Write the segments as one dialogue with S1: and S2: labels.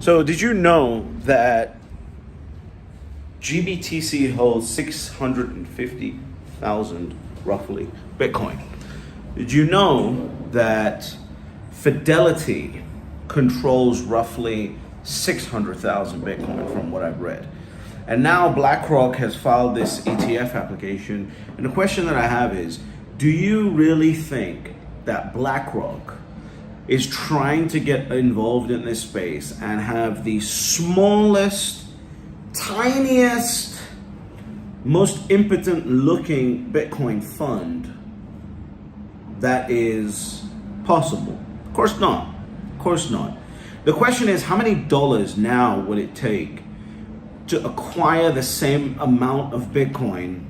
S1: So did you know that GBTC holds 650,000 roughly Bitcoin? Did you know that Fidelity controls roughly 600,000 Bitcoin from what I've read? And now BlackRock has filed this ETF application. And the question that I have is, do you really think that BlackRock is trying to get involved in this space and have the smallest, tiniest, most impotent looking Bitcoin fund that is possible? Of course not. Of course not. The question is, how many dollars now would it take to acquire the same amount of Bitcoin?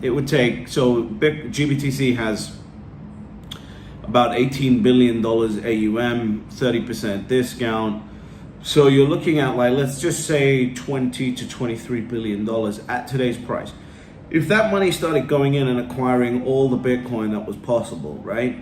S1: It would take, so GBTC has about $18 billion AUM, 30% discount. So you're looking at, like, let's just say $20 to $23 billion at today's price. If that money started going in and acquiring all the Bitcoin that was possible, right?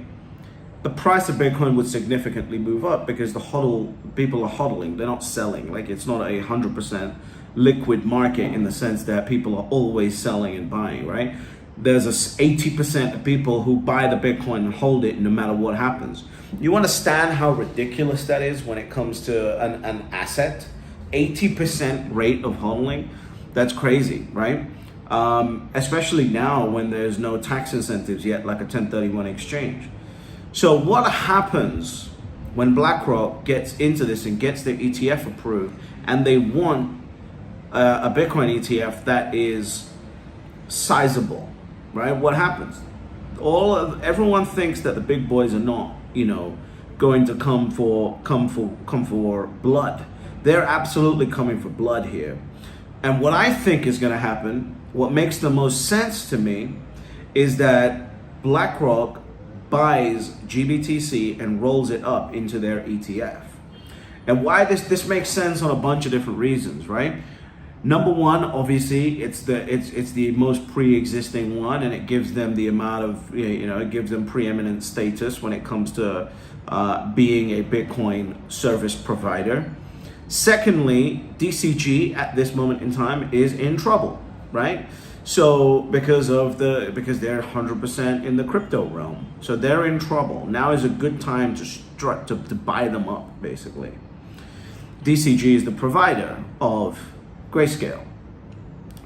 S1: The price of Bitcoin would significantly move up because people are hodling, they're not selling. Like, it's not a 100% liquid market in the sense that people are always selling and buying, right? There's 80% of people who buy the Bitcoin and hold it no matter what happens. You understand how ridiculous that is when it comes to an asset? 80% rate of hodling? That's crazy, right? Especially now when there's no tax incentives yet, like a 1031 exchange. So what happens when BlackRock gets into this and gets their ETF approved and they want a Bitcoin ETF that is sizable, right? What happens? Everyone thinks that the big boys are not, going to come for blood. They're absolutely coming for blood here. And what I think is going to happen, what makes the most sense to me, is that BlackRock buys GBTC and rolls it up into their ETF. And why this makes sense on a bunch of different reasons, right? Number one, obviously, it's the most pre-existing one, and it gives them the amount of, it gives them preeminent status when it comes to being a Bitcoin service provider. Secondly, DCG at this moment in time is in trouble, right? So because they're 100% in the crypto realm, so they're in trouble. Now is a good time to buy them up, basically. DCG is the provider of Grayscale,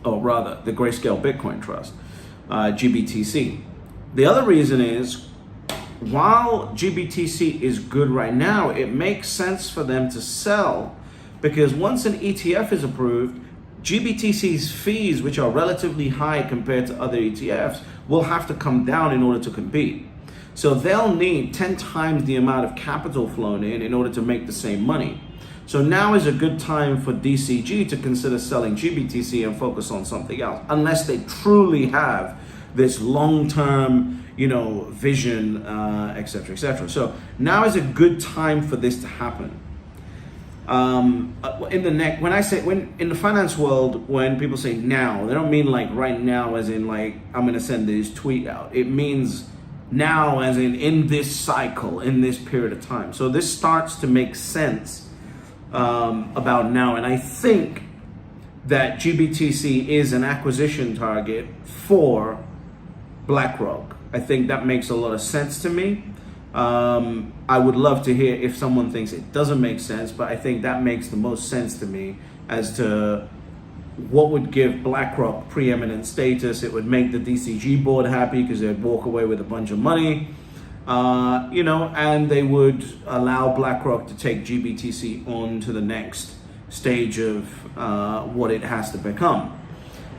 S1: or rather the Grayscale Bitcoin Trust, GBTC. The other reason is, while GBTC is good right now, it makes sense for them to sell, because once an ETF is approved, GBTC's fees, which are relatively high compared to other ETFs, will have to come down in order to compete. So they'll need 10 times the amount of capital flown in order to make the same money. So now is a good time for DCG to consider selling GBTC and focus on something else, unless they truly have this long-term, vision, etc., etc. So now is a good time for this to happen. In the finance world, when people say now, they don't mean like right now, as in like I'm gonna send this tweet out. It means now, as in this cycle, in this period of time. So this starts to make sense about now, and I think that GBTC is an acquisition target for BlackRock. I think that makes a lot of sense to me. I would love to hear if someone thinks it doesn't make sense, but I think that makes the most sense to me as to what would give BlackRock preeminent status. It would make the DCG board happy because they'd walk away with a bunch of money. And they would allow BlackRock to take GBTC on to the next stage of what it has to become.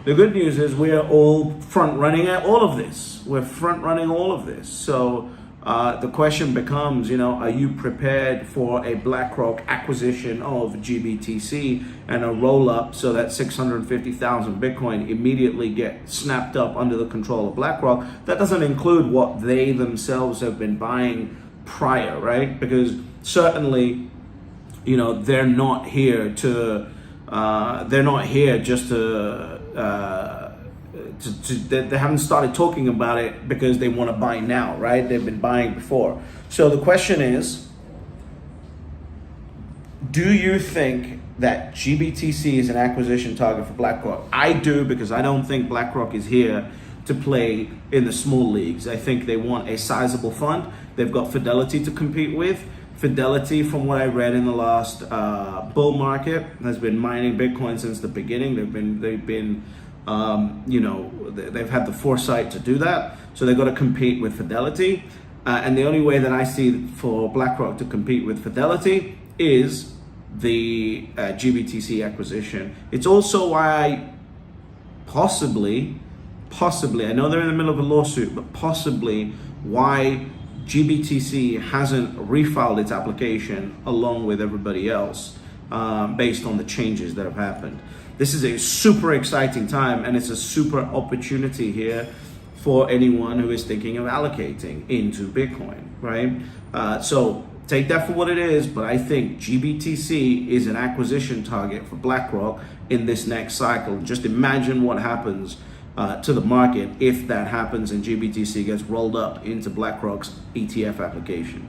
S1: The good news is we are all front-running all of this. We're front-running all of this. So the question becomes, are you prepared for a BlackRock acquisition of GBTC and a roll-up so that 650,000 Bitcoin immediately get snapped up under the control of BlackRock? That doesn't include what they themselves have been buying prior, right? Because certainly, they're not here just to they haven't started talking about it because they want to buy now, right? They've been buying before. So the question is, Do you think that GBTC is an acquisition target for BlackRock? I do, because I don't think BlackRock is here to play in the small leagues. I think they want a sizable fund. They've got Fidelity to compete with. Fidelity, from what I read in the last bull market, has been mining Bitcoin since the beginning. They've had the foresight to do that. So they've got to compete with Fidelity. And the only way that I see for BlackRock to compete with Fidelity is the GBTC acquisition. It's also why possibly, I know they're in the middle of a lawsuit, but possibly why GBTC hasn't refiled its application along with everybody else based on the changes that have happened. This is a super exciting time, and it's a super opportunity here for anyone who is thinking of allocating into Bitcoin, right? So take that for what it is, but I think GBTC is an acquisition target for BlackRock in this next cycle. Just imagine what happens to the market if that happens and GBTC gets rolled up into BlackRock's ETF application.